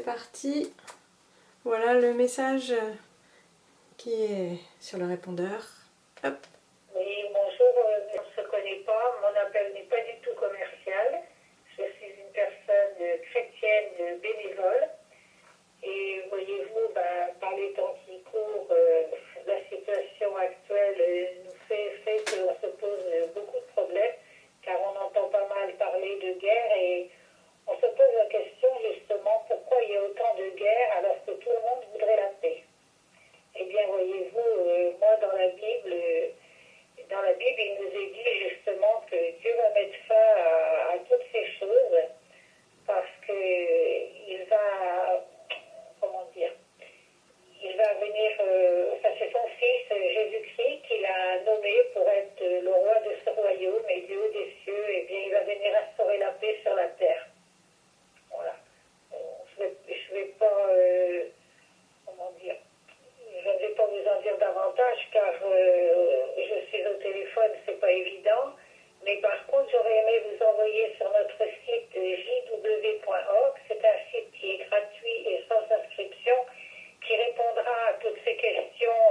parti. Voilà le message qui est sur le répondeur. Hop. Oui, bonjour, on ne se connaît pas, mon appel n'est pas du tout commercial. Je suis une personne chrétienne bénévole. Et voyez-vous, par les temps qui courent, la situation actuelle nous fait qu'on se pose beaucoup de problèmes, car on entend pas mal parler de guerre et on se pose la question justement pourquoi il y a autant de guerres alors que tout le monde voudrait la paix. Eh bien, voyez-vous, moi dans la Bible, il nous est dit justement que Dieu va mettre fin à toutes ces choses parce que il va, comment dire, il va venir, c'est son fils Jésus-Christ qu'il a nommé pour être le roi de ce royaume et Dieu des cieux, et bien il va venir instaurer la paix sur la terre. Voilà. Je vais pas, comment dire, je ne vais pas vous en dire davantage car je suis au téléphone, c'est pas évident. Mais par contre, j'aurais aimé vous envoyer sur notre site jw.org. C'est un site qui est gratuit et sans inscription, qui répondra à toutes ces questions.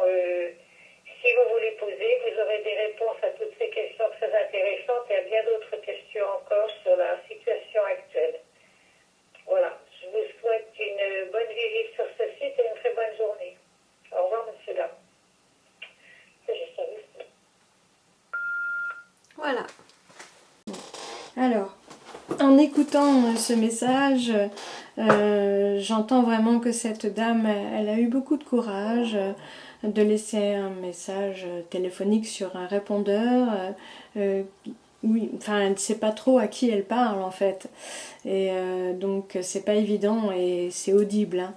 Si vous voulez poser, vous aurez des réponses à toutes ces questions très intéressantes et à bien d'autres questions encore sur la situation actuelle. Voilà, je vous souhaite une bonne visite sur ce site et une très bonne journée. Au revoir, monsieur, dame. Voilà. Alors, en écoutant ce message, j'entends vraiment que cette dame, elle a eu beaucoup de courage de laisser un message téléphonique sur un répondeur. Oui, enfin, elle ne sait pas trop à qui elle parle en fait. Et donc, c'est pas évident et c'est audible. Hein.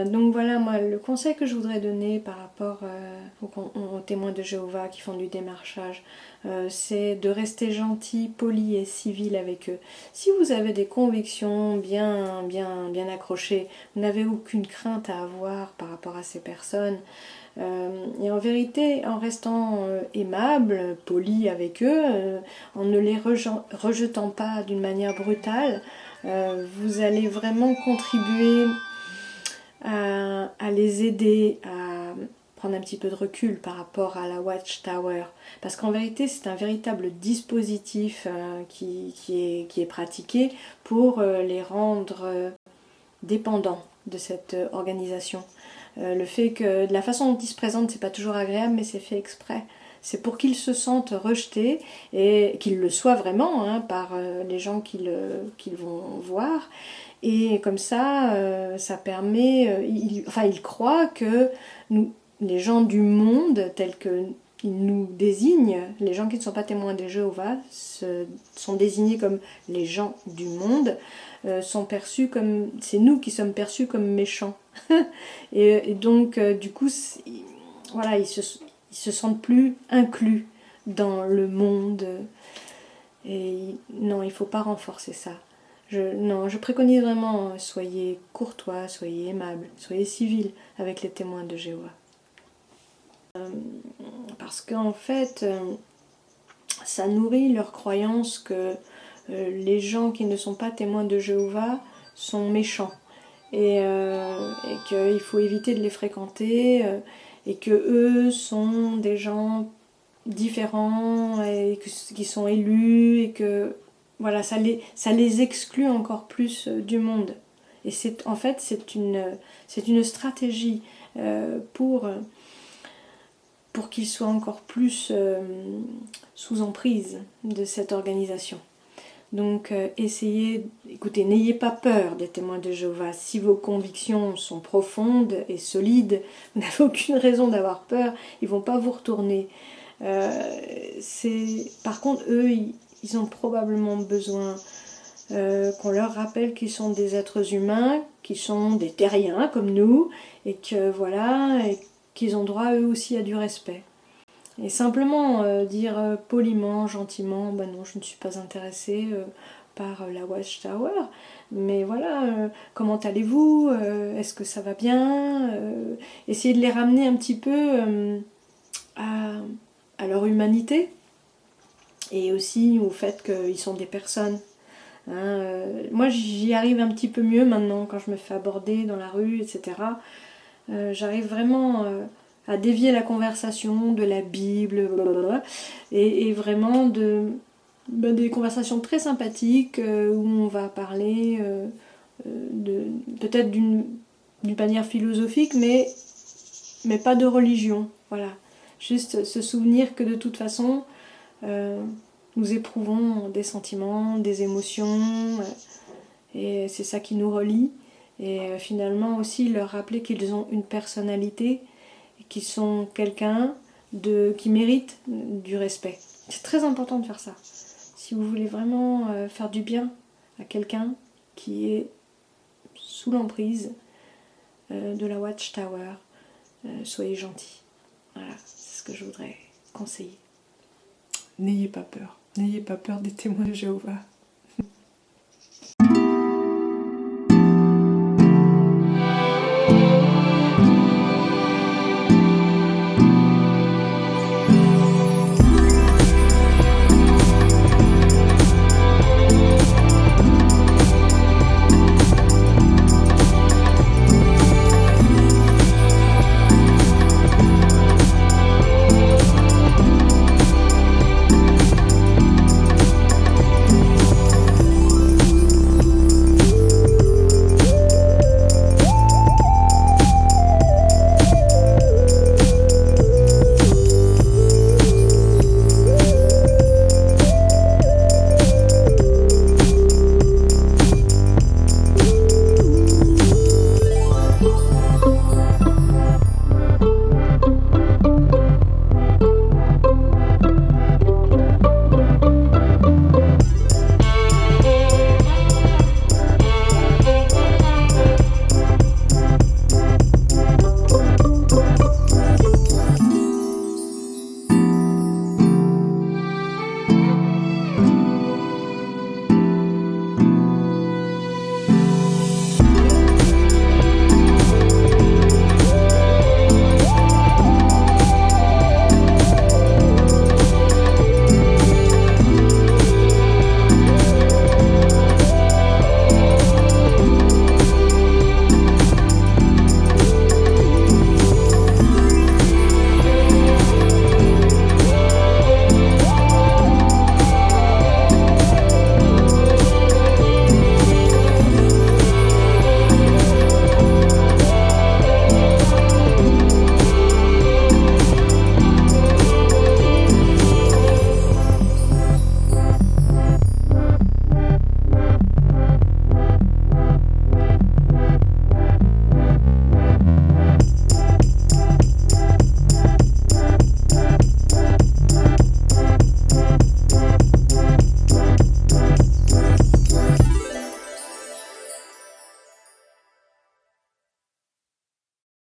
Donc voilà, moi, le conseil que je voudrais donner par rapport aux témoins de Jéhovah qui font du démarchage, c'est de rester gentil, poli et civil avec eux. Si vous avez des convictions bien accrochées, vous n'avez aucune crainte à avoir par rapport à ces personnes. Et en vérité, en restant aimable, poli avec eux, en ne les rejetant pas d'une manière brutale, vous allez vraiment contribuer à les aider à prendre un petit peu de recul par rapport à la Watchtower. Parce qu'en vérité, c'est un véritable dispositif qui est pratiqué pour les rendre dépendants de cette organisation. Le fait que de la façon dont ils se présentent, c'est pas toujours agréable, mais c'est fait exprès. C'est pour qu'ils se sentent rejetés et qu'ils le soient vraiment hein, par les gens qu'ils vont voir. Et comme ça, ça permet... ils croient que nous, les gens du monde, tels qu'ils nous désignent, les gens qui ne sont pas témoins de Jéhovah, sont désignés comme les gens du monde, sont perçus comme... C'est nous qui sommes perçus comme méchants. et donc, du coup, voilà, ils se sentent plus inclus dans le monde. Et non, il ne faut pas renforcer ça. Je préconise vraiment, soyez courtois, soyez aimable, soyez civil avec les témoins de Jéhovah. Parce qu'en fait, ça nourrit leur croyance que les gens qui ne sont pas témoins de Jéhovah sont méchants et qu'il faut éviter de les fréquenter et que eux sont des gens différents et qui sont élus et que voilà, ça les exclut encore plus du monde. Et en fait, c'est une stratégie pour qu'ils soient encore plus sous emprise de cette organisation. Donc, écoutez, n'ayez pas peur des témoins de Jéhovah. Si vos convictions sont profondes et solides, vous n'avez aucune raison d'avoir peur, ils ne vont pas vous retourner. Par contre, eux, ils ont probablement besoin qu'on leur rappelle qu'ils sont des êtres humains, qu'ils sont des terriens comme nous, et que voilà, et qu'ils ont droit eux aussi à du respect. Et simplement dire poliment, gentiment, ben non, je ne suis pas intéressée par la Watchtower, mais voilà, comment allez-vous, est-ce que ça va bien, essayer de les ramener un petit peu à leur humanité, et aussi au fait qu'ils sont des personnes Moi, j'y arrive un petit peu mieux maintenant quand je me fais aborder dans la rue, etc. J'arrive vraiment à dévier la conversation de la Bible, blablabla, et vraiment des conversations très sympathiques où on va parler peut-être d'une manière philosophique, mais pas de religion. Voilà. Juste se souvenir que de toute façon, nous éprouvons des sentiments, des émotions, et c'est ça qui nous relie. Et finalement aussi leur rappeler qu'ils ont une personnalité, et qu'ils sont quelqu'un qui mérite du respect. C'est très important de faire ça. Si vous voulez vraiment faire du bien à quelqu'un qui est sous l'emprise de la Watchtower, soyez gentils. Voilà, c'est ce que je voudrais conseiller. N'ayez pas peur des témoins de Jéhovah.